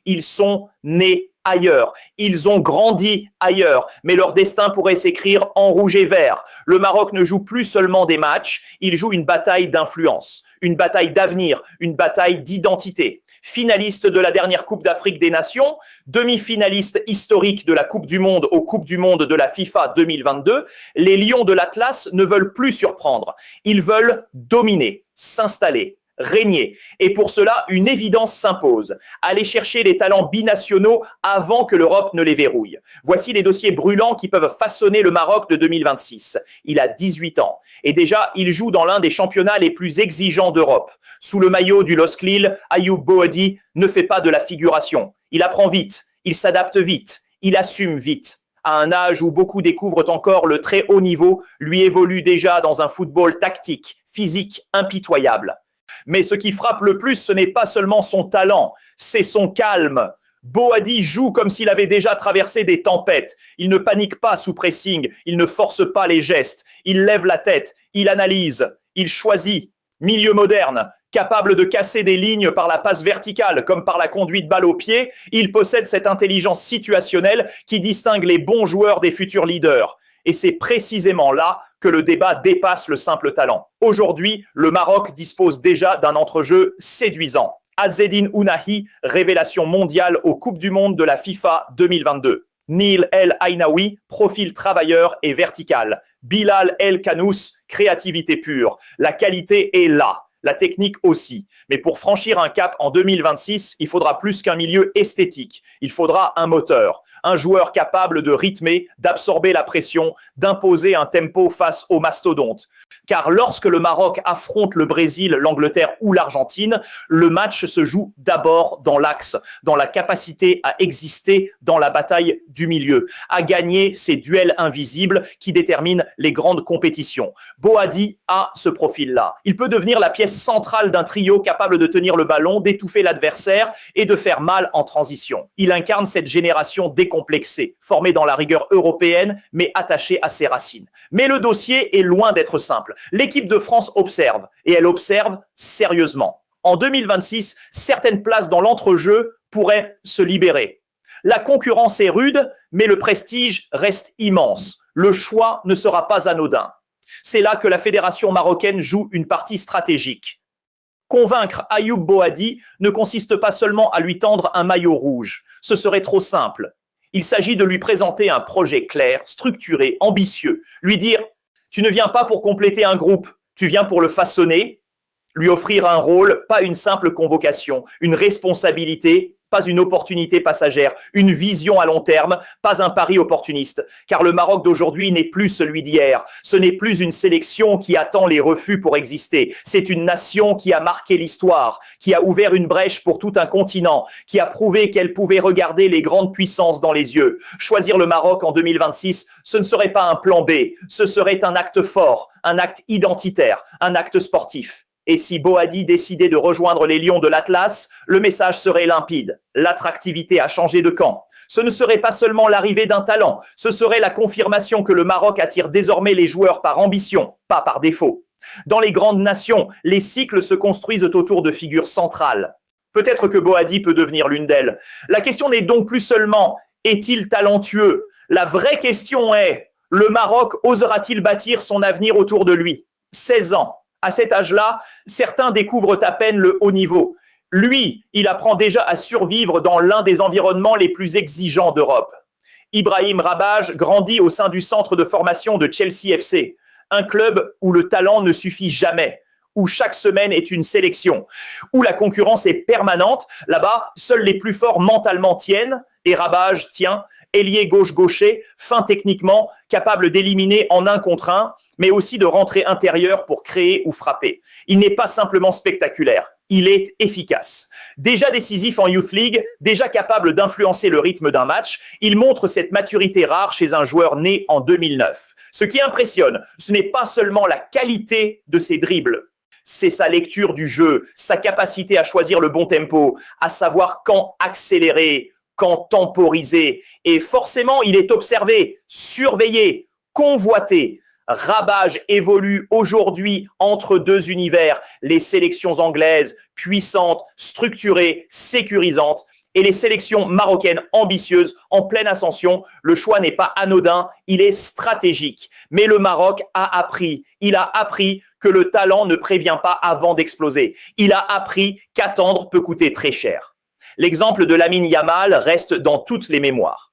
Ils sont nés ailleurs. Ils ont grandi ailleurs, mais leur destin pourrait s'écrire en rouge et vert. Le Maroc ne joue plus seulement des matchs, il joue une bataille d'influence, une bataille d'avenir, une bataille d'identité. Finaliste de la dernière Coupe d'Afrique des Nations, demi-finaliste historique de la Coupe du Monde aux Coupes du Monde de la FIFA 2022, les Lions de l'Atlas ne veulent plus surprendre. Ils veulent dominer, s'installer, régner. Et pour cela, une évidence s'impose. Aller chercher les talents binationaux avant que l'Europe ne les verrouille. Voici les dossiers brûlants qui peuvent façonner le Maroc de 2026. Il a 18 ans. Et déjà, il joue dans l'un des championnats les plus exigeants d'Europe. Sous le maillot du LOSC Lille, Ayoub Boadi ne fait pas de la figuration. Il apprend vite, il s'adapte vite, il assume vite. À un âge où beaucoup découvrent encore le très haut niveau, lui évolue déjà dans un football tactique, physique, impitoyable. Mais ce qui frappe le plus, ce n'est pas seulement son talent, c'est son calme. Boadi joue comme s'il avait déjà traversé des tempêtes. Il ne panique pas sous pressing, il ne force pas les gestes. Il lève la tête, il analyse, il choisit. Milieu moderne, capable de casser des lignes par la passe verticale comme par la conduite balle au pied, il possède cette intelligence situationnelle qui distingue les bons joueurs des futurs leaders. Et c'est précisément là que le débat dépasse le simple talent. Aujourd'hui, le Maroc dispose déjà d'un entrejeu séduisant. Azzedine Ounahi, révélation mondiale aux Coupes du Monde de la FIFA 2022. Neil El Ainaoui, profil travailleur et vertical. Bilal El Kanous, créativité pure. La qualité est là. La technique aussi. Mais pour franchir un cap en 2026, il faudra plus qu'un milieu esthétique. Il faudra un moteur, un joueur capable de rythmer, d'absorber la pression, d'imposer un tempo face aux mastodontes. Car lorsque le Maroc affronte le Brésil, l'Angleterre ou l'Argentine, le match se joue d'abord dans l'axe, dans la capacité à exister dans la bataille du milieu, à gagner ces duels invisibles qui déterminent les grandes compétitions. Boadi a ce profil-là. Il peut devenir la pièce centrale d'un trio capable de tenir le ballon, d'étouffer l'adversaire et de faire mal en transition. Il incarne cette génération décomplexée, formée dans la rigueur européenne, mais attachée à ses racines. Mais le dossier est loin d'être simple. L'équipe de France observe, et elle observe sérieusement. En 2026, certaines places dans l'entrejeu pourraient se libérer. La concurrence est rude, mais le prestige reste immense. Le choix ne sera pas anodin. C'est là que la fédération marocaine joue une partie stratégique. Convaincre Ayoub Boadi ne consiste pas seulement à lui tendre un maillot rouge. Ce serait trop simple. Il s'agit de lui présenter un projet clair, structuré, ambitieux. Lui dire « Tu ne viens pas pour compléter un groupe, tu viens pour le façonner », lui offrir un rôle, pas une simple convocation, une responsabilité, pas une opportunité passagère, une vision à long terme, pas un pari opportuniste. Car le Maroc d'aujourd'hui n'est plus celui d'hier. Ce n'est plus une sélection qui attend les refus pour exister. C'est une nation qui a marqué l'histoire, qui a ouvert une brèche pour tout un continent, qui a prouvé qu'elle pouvait regarder les grandes puissances dans les yeux. Choisir le Maroc en 2026, ce ne serait pas un plan B, ce serait un acte fort, un acte identitaire, un acte sportif. Et si Boadi décidait de rejoindre les Lions de l'Atlas, le message serait limpide. L'attractivité a changé de camp. Ce ne serait pas seulement l'arrivée d'un talent, ce serait la confirmation que le Maroc attire désormais les joueurs par ambition, pas par défaut. Dans les grandes nations, les cycles se construisent autour de figures centrales. Peut-être que Boadi peut devenir l'une d'elles. La question n'est donc plus seulement « est-il talentueux ?» La vraie question est « le Maroc osera-t-il bâtir son avenir autour de lui ?» 16 ans. À cet âge-là, certains découvrent à peine le haut niveau. Lui, il apprend déjà à survivre dans l'un des environnements les plus exigeants d'Europe. Ibrahim Rabaj grandit au sein du centre de formation de Chelsea FC, un club où le talent ne suffit jamais, où chaque semaine est une sélection, où la concurrence est permanente. Là-bas, seuls les plus forts mentalement tiennent, et Rabaj tient, ailier gauche-gaucher, fin techniquement, capable d'éliminer en 1 contre 1, mais aussi de rentrer intérieur pour créer ou frapper. Il n'est pas simplement spectaculaire, il est efficace. Déjà décisif en Youth League, déjà capable d'influencer le rythme d'un match, il montre cette maturité rare chez un joueur né en 2009. Ce qui impressionne, ce n'est pas seulement la qualité de ses dribbles, c'est sa lecture du jeu, sa capacité à choisir le bon tempo, à savoir quand accélérer, quand temporiser. Et forcément, il est observé, surveillé, convoité. Rabaj évolue aujourd'hui entre 2 univers, les sélections anglaises, puissantes, structurées, sécurisantes, et les sélections marocaines ambitieuses en pleine ascension. Le choix n'est pas anodin, il est stratégique. Mais le Maroc il a appris que le talent ne prévient pas avant d'exploser. Il a appris qu'attendre peut coûter très cher. L'exemple de Lamine Yamal reste dans toutes les mémoires.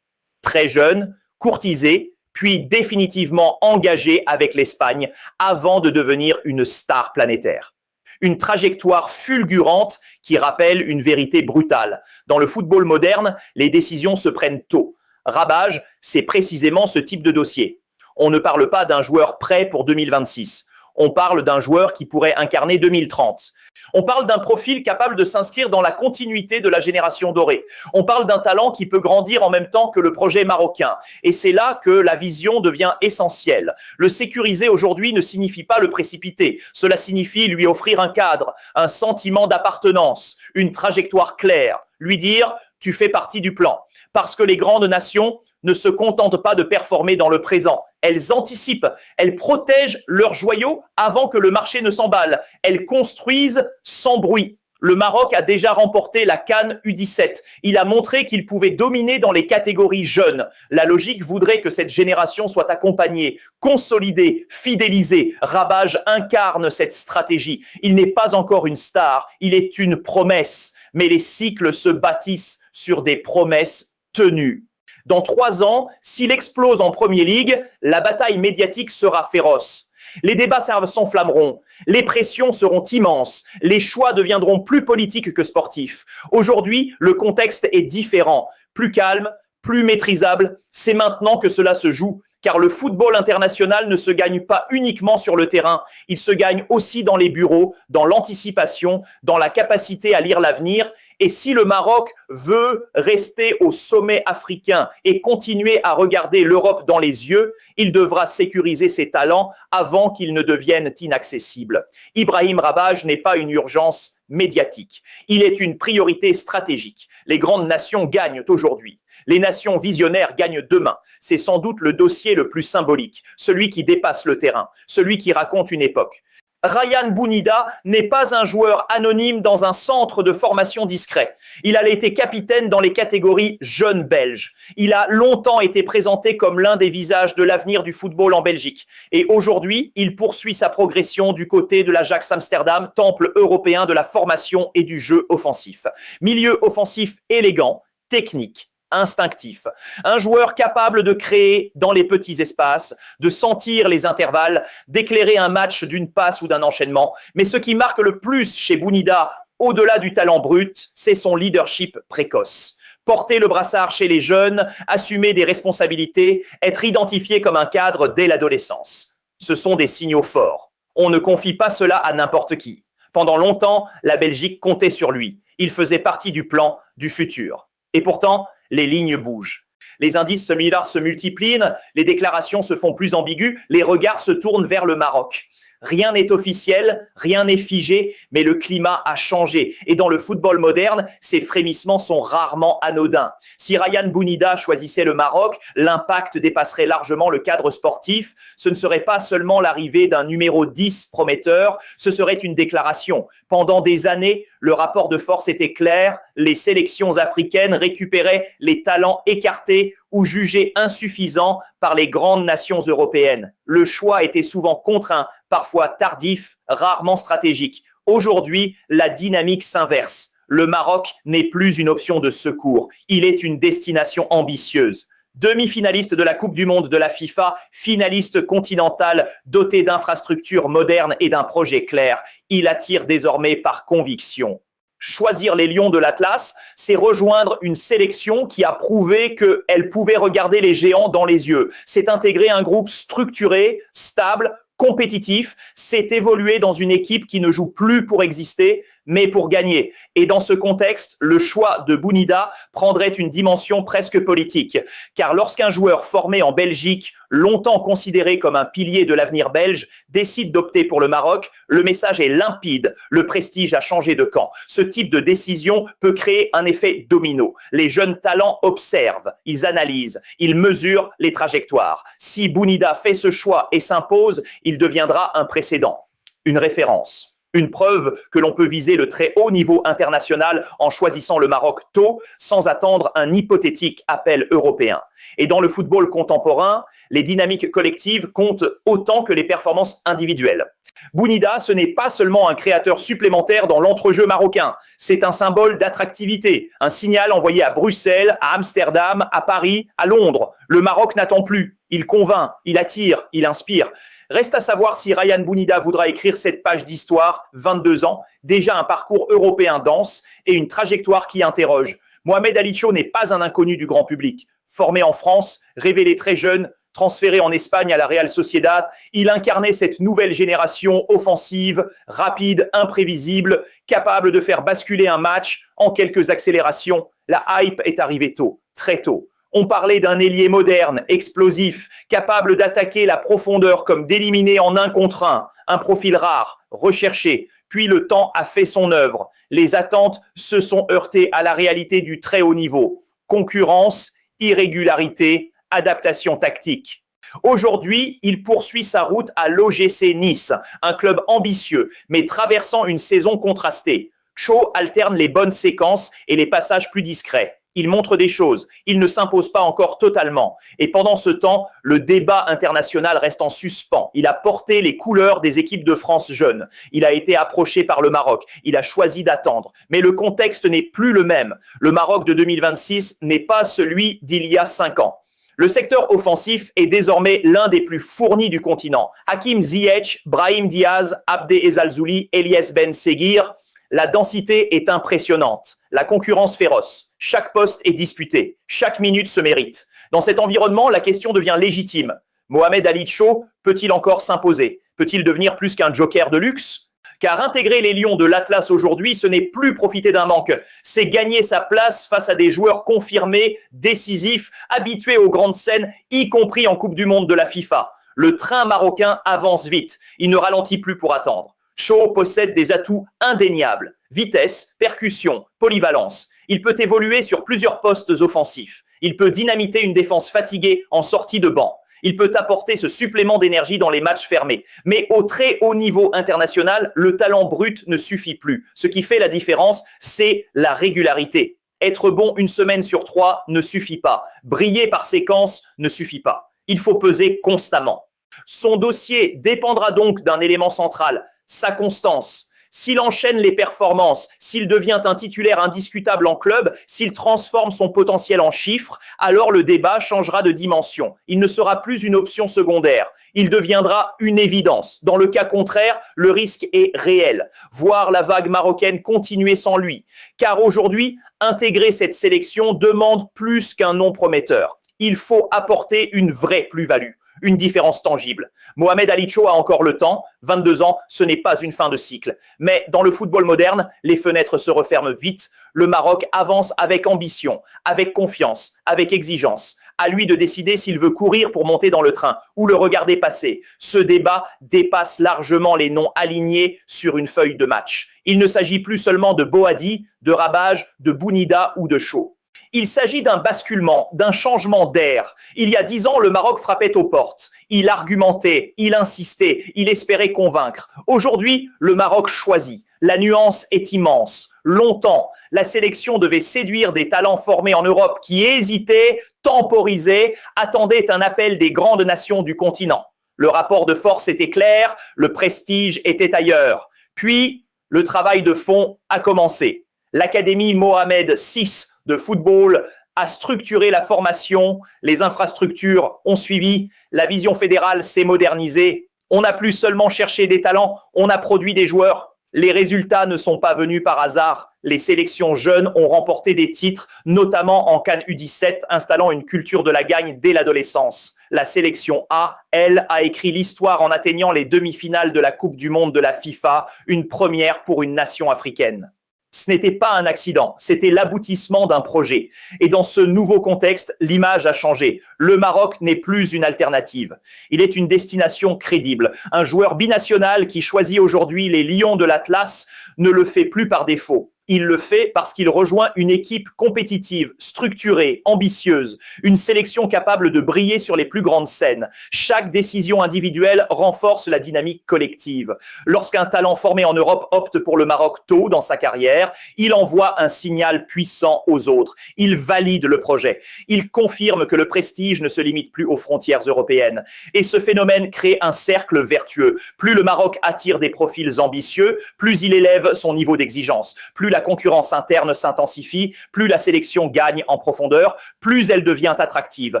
Très jeune, courtisé, puis définitivement engagé avec l'Espagne avant de devenir une star planétaire. Une trajectoire fulgurante qui rappelle une vérité brutale. Dans le football moderne, les décisions se prennent tôt. Rabage, c'est précisément ce type de dossier. On ne parle pas d'un joueur prêt pour 2026. On parle d'un joueur qui pourrait incarner 2030. On parle d'un profil capable de s'inscrire dans la continuité de la génération dorée. On parle d'un talent qui peut grandir en même temps que le projet marocain. Et c'est là que la vision devient essentielle. Le sécuriser aujourd'hui ne signifie pas le précipiter. Cela signifie lui offrir un cadre, un sentiment d'appartenance, une trajectoire claire. Lui dire « tu fais partie du plan ». Parce que les grandes nations ne se contentent pas de performer dans le présent. Elles anticipent, elles protègent leurs joyaux avant que le marché ne s'emballe. Elles construisent sans bruit. Le Maroc a déjà remporté la CAN U17. Il a montré qu'il pouvait dominer dans les catégories jeunes. La logique voudrait que cette génération soit accompagnée, consolidée, fidélisée. Rabage incarne cette stratégie. Il n'est pas encore une star, il est une promesse. Mais les cycles se bâtissent sur des promesses tenues. Dans 3 ans, s'il explose en Premier League, la bataille médiatique sera féroce. Les débats s'enflammeront, les pressions seront immenses, les choix deviendront plus politiques que sportifs. Aujourd'hui, le contexte est différent, plus calme, plus maîtrisable. C'est maintenant que cela se joue, car le football international ne se gagne pas uniquement sur le terrain, il se gagne aussi dans les bureaux, dans l'anticipation, dans la capacité à lire l'avenir. Et si le Maroc veut rester au sommet africain et continuer à regarder l'Europe dans les yeux, il devra sécuriser ses talents avant qu'ils ne deviennent inaccessibles. Ibrahim Rabage n'est pas une urgence médiatique. Il est une priorité stratégique. Les grandes nations gagnent aujourd'hui. Les nations visionnaires gagnent demain. C'est sans doute le dossier le plus symbolique, celui qui dépasse le terrain, celui qui raconte une époque. Ryan Bounida n'est pas un joueur anonyme dans un centre de formation discret. Il a été capitaine dans les catégories jeunes belges. Il a longtemps été présenté comme l'un des visages de l'avenir du football en Belgique. Et aujourd'hui, il poursuit sa progression du côté de l'Ajax Amsterdam, temple européen de la formation et du jeu offensif. Milieu offensif élégant, technique, instinctif. Un joueur capable de créer dans les petits espaces, de sentir les intervalles, d'éclairer un match d'une passe ou d'un enchaînement. Mais ce qui marque le plus chez Bounida, au-delà du talent brut, c'est son leadership précoce. Porter le brassard chez les jeunes, assumer des responsabilités, être identifié comme un cadre dès l'adolescence. Ce sont des signaux forts. On ne confie pas cela à n'importe qui. Pendant longtemps, la Belgique comptait sur lui. Il faisait partie du plan du futur. Et pourtant, les lignes bougent. Les indices similaires se multiplient, les déclarations se font plus ambiguës, les regards se tournent vers le Maroc. Rien n'est officiel, rien n'est figé, mais le climat a changé. Et dans le football moderne, ces frémissements sont rarement anodins. Si Ryan Bounida choisissait le Maroc, l'impact dépasserait largement le cadre sportif. Ce ne serait pas seulement l'arrivée d'un numéro 10 prometteur, ce serait une déclaration. Pendant des années, le rapport de force était clair, les sélections africaines récupéraient les talents écartés ou jugés insuffisants par les grandes nations européennes. Le choix était souvent contraint, parfois tardif, rarement stratégique. Aujourd'hui, la dynamique s'inverse. Le Maroc n'est plus une option de secours, il est une destination ambitieuse. Demi-finaliste de la Coupe du Monde de la FIFA, finaliste continental, doté d'infrastructures modernes et d'un projet clair, il attire désormais par conviction. Choisir les Lions de l'Atlas, c'est rejoindre une sélection qui a prouvé qu'elle pouvait regarder les géants dans les yeux. C'est intégrer un groupe structuré, stable, compétitif, c'est évoluer dans une équipe qui ne joue plus pour exister, mais pour gagner. Et dans ce contexte, le choix de Bounida prendrait une dimension presque politique. Car lorsqu'un joueur formé en Belgique, longtemps considéré comme un pilier de l'avenir belge, décide d'opter pour le Maroc, le message est limpide. Le prestige a changé de camp. Ce type de décision peut créer un effet domino. Les jeunes talents observent, ils analysent, ils mesurent les trajectoires. Si Bounida fait ce choix et s'impose, il deviendra un précédent, une référence. Une preuve que l'on peut viser le très haut niveau international en choisissant le Maroc tôt, sans attendre un hypothétique appel européen. Et dans le football contemporain, les dynamiques collectives comptent autant que les performances individuelles. Bounida, ce n'est pas seulement un créateur supplémentaire dans l'entrejeu marocain, c'est un symbole d'attractivité, un signal envoyé à Bruxelles, à Amsterdam, à Paris, à Londres. Le Maroc n'attend plus, il convainc, il attire, il inspire. Reste à savoir si Ryan Bounida voudra écrire cette page d'histoire, 22 ans, déjà un parcours européen dense et une trajectoire qui interroge. Mohamed Ali Cho n'est pas un inconnu du grand public. Formé en France, révélé très jeune, transféré en Espagne à la Real Sociedad, il incarnait cette nouvelle génération offensive, rapide, imprévisible, capable de faire basculer un match en quelques accélérations. La hype est arrivée tôt, très tôt. On parlait d'un ailier moderne, explosif, capable d'attaquer la profondeur comme d'éliminer en 1 contre 1, un profil rare, recherché. Puis le temps a fait son œuvre. Les attentes se sont heurtées à la réalité du très haut niveau. Concurrence, irrégularité, adaptation tactique. Aujourd'hui, il poursuit sa route à l'OGC Nice, un club ambitieux, mais traversant une saison contrastée. Cho alterne les bonnes séquences et les passages plus discrets. Il montre des choses, il ne s'impose pas encore totalement. Et pendant ce temps, le débat international reste en suspens. Il a porté les couleurs des équipes de France jeunes. Il a été approché par le Maroc. Il a choisi d'attendre. Mais le contexte n'est plus le même. Le Maroc de 2026 n'est pas celui d'il y a 5 ans. Le secteur offensif est désormais l'un des plus fournis du continent. Hakim Ziyech, Brahim Diaz, Abdé Ezzalzouli, Elias Ben Seguir. La densité est impressionnante, la concurrence féroce. Chaque poste est disputé, chaque minute se mérite. Dans cet environnement, la question devient légitime. Mohamed Ali Cho peut-il encore s'imposer? Peut-il devenir plus qu'un joker de luxe? Car intégrer les Lions de l'Atlas aujourd'hui, ce n'est plus profiter d'un manque, c'est gagner sa place face à des joueurs confirmés, décisifs, habitués aux grandes scènes, y compris en Coupe du Monde de la FIFA. Le train marocain avance vite, il ne ralentit plus pour attendre. Cho possède des atouts indéniables, vitesse, percussion, polyvalence. Il peut évoluer sur plusieurs postes offensifs. Il peut dynamiter une défense fatiguée en sortie de banc. Il peut apporter ce supplément d'énergie dans les matchs fermés. Mais au très haut niveau international, le talent brut ne suffit plus. Ce qui fait la différence, c'est la régularité. Être bon 1 semaine sur 3 ne suffit pas. Briller par séquence ne suffit pas. Il faut peser constamment. Son dossier dépendra donc d'un élément central, sa constance. S'il enchaîne les performances, s'il devient un titulaire indiscutable en club, s'il transforme son potentiel en chiffres, alors le débat changera de dimension. Il ne sera plus une option secondaire. Il deviendra une évidence. Dans le cas contraire, le risque est réel. Voir la vague marocaine continuer sans lui. Car aujourd'hui, intégrer cette sélection demande plus qu'un nom prometteur. Il faut apporter une vraie plus-value. Une différence tangible. Mohamed Ali Cho a encore le temps, 22 ans, ce n'est pas une fin de cycle. Mais dans le football moderne, les fenêtres se referment vite. Le Maroc avance avec ambition, avec confiance, avec exigence. À lui de décider s'il veut courir pour monter dans le train ou le regarder passer. Ce débat dépasse largement les noms alignés sur une feuille de match. Il ne s'agit plus seulement de Boadi, de Rabage, de Bounida ou de Cho. Il s'agit d'un basculement, d'un changement d'air. Il y a 10 ans, le Maroc frappait aux portes. Il argumentait, il insistait, il espérait convaincre. Aujourd'hui, le Maroc choisit. La nuance est immense. Longtemps, la sélection devait séduire des talents formés en Europe qui hésitaient, temporisaient, attendaient un appel des grandes nations du continent. Le rapport de force était clair, le prestige était ailleurs. Puis, le travail de fond a commencé. L'Académie Mohamed VI de football a structuré la formation, les infrastructures ont suivi, la vision fédérale s'est modernisée. On n'a plus seulement cherché des talents, on a produit des joueurs. Les résultats ne sont pas venus par hasard. Les sélections jeunes ont remporté des titres, notamment en CAN U17, installant une culture de la gagne dès l'adolescence. La sélection A, elle, a écrit l'histoire en atteignant les demi-finales de la Coupe du Monde de la FIFA, une première pour une nation africaine. Ce n'était pas un accident, c'était l'aboutissement d'un projet. Et dans ce nouveau contexte, l'image a changé. Le Maroc n'est plus une alternative. Il est une destination crédible. Un joueur binational qui choisit aujourd'hui les Lions de l'Atlas ne le fait plus par défaut. Il le fait parce qu'il rejoint une équipe compétitive, structurée, ambitieuse, une sélection capable de briller sur les plus grandes scènes. Chaque décision individuelle renforce la dynamique collective. Lorsqu'un talent formé en Europe opte pour le Maroc tôt dans sa carrière, il envoie un signal puissant aux autres. Il valide le projet. Il confirme que le prestige ne se limite plus aux frontières européennes. Et ce phénomène crée un cercle vertueux. Plus le Maroc attire des profils ambitieux, plus il élève son niveau d'exigence. Plus la concurrence interne s'intensifie, plus la sélection gagne en profondeur, plus elle devient attractive.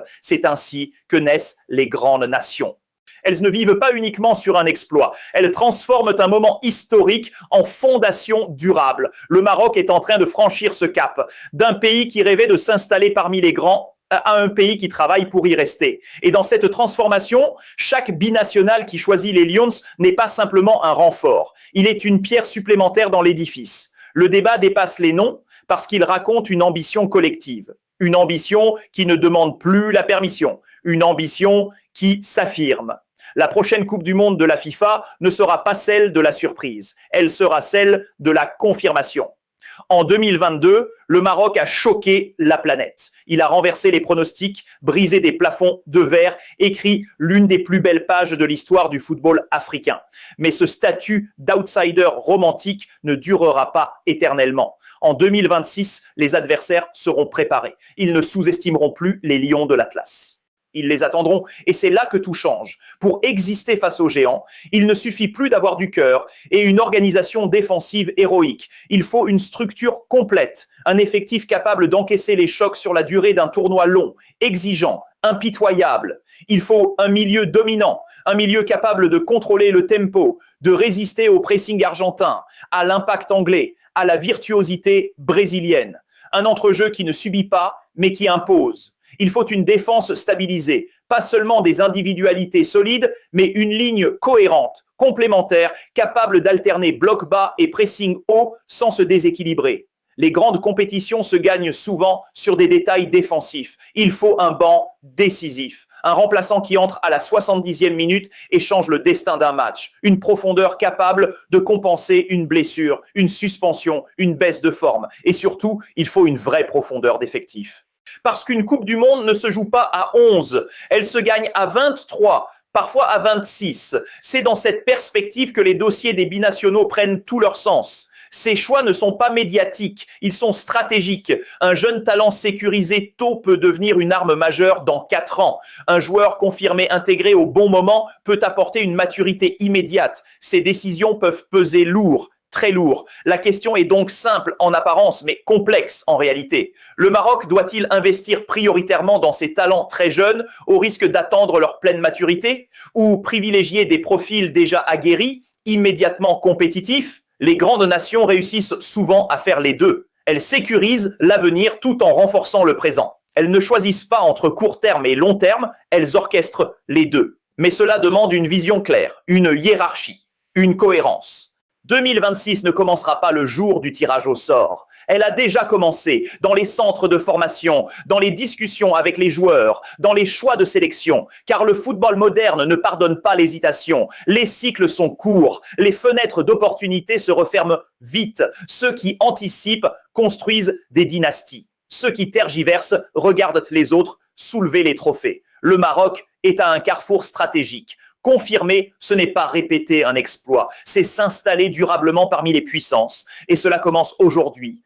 C'est ainsi que naissent les grandes nations. Elles ne vivent pas uniquement sur un exploit, elles transforment un moment historique en fondation durable. Le Maroc est en train de franchir ce cap, d'un pays qui rêvait de s'installer parmi les grands à un pays qui travaille pour y rester. Et dans cette transformation, chaque binational qui choisit les Lions n'est pas simplement un renfort, il est une pierre supplémentaire dans l'édifice. Le débat dépasse les noms parce qu'il raconte une ambition collective, une ambition qui ne demande plus la permission, une ambition qui s'affirme. La prochaine Coupe du Monde de la FIFA ne sera pas celle de la surprise, elle sera celle de la confirmation. En 2022, le Maroc a choqué la planète. Il a renversé les pronostics, brisé des plafonds de verre, écrit l'une des plus belles pages de l'histoire du football africain. Mais ce statut d'outsider romantique ne durera pas éternellement. En 2026, les adversaires seront préparés. Ils ne sous-estimeront plus les lions de l'Atlas. Ils les attendront et c'est là que tout change. Pour exister face aux géants, il ne suffit plus d'avoir du cœur et une organisation défensive héroïque. Il faut une structure complète, un effectif capable d'encaisser les chocs sur la durée d'un tournoi long, exigeant, impitoyable. Il faut un milieu dominant, un milieu capable de contrôler le tempo, de résister au pressing argentin, à l'impact anglais, à la virtuosité brésilienne. Un entrejeu qui ne subit pas, mais qui impose. Il faut une défense stabilisée, pas seulement des individualités solides, mais une ligne cohérente, complémentaire, capable d'alterner bloc bas et pressing haut sans se déséquilibrer. Les grandes compétitions se gagnent souvent sur des détails défensifs. Il faut un banc décisif, un remplaçant qui entre à la 70e minute et change le destin d'un match, une profondeur capable de compenser une blessure, une suspension, une baisse de forme. Et surtout, il faut une vraie profondeur d'effectifs. Parce qu'une Coupe du Monde ne se joue pas à 11, elle se gagne à 23, parfois à 26. C'est dans cette perspective que les dossiers des binationaux prennent tout leur sens. Ces choix ne sont pas médiatiques, ils sont stratégiques. Un jeune talent sécurisé tôt peut devenir une arme majeure dans 4 ans. Un joueur confirmé intégré au bon moment peut apporter une maturité immédiate. Ces décisions peuvent peser lourd. Très lourd. La question est donc simple en apparence, mais complexe en réalité. Le Maroc doit-il investir prioritairement dans ses talents très jeunes au risque d'attendre leur pleine maturité ou privilégier des profils déjà aguerris, immédiatement compétitifs? Les grandes nations réussissent souvent à faire les deux. Elles sécurisent l'avenir tout en renforçant le présent. Elles ne choisissent pas entre court terme et long terme, elles orchestrent les deux. Mais cela demande une vision claire, une hiérarchie, une cohérence. 2026 ne commencera pas le jour du tirage au sort. Elle a déjà commencé dans les centres de formation, dans les discussions avec les joueurs, dans les choix de sélection, car le football moderne ne pardonne pas l'hésitation. Les cycles sont courts, les fenêtres d'opportunité se referment vite. Ceux qui anticipent construisent des dynasties. Ceux qui tergiversent regardent les autres soulever les trophées. Le Maroc est à un carrefour stratégique. Confirmer, ce n'est pas répéter un exploit, c'est s'installer durablement parmi les puissances. Et cela commence aujourd'hui,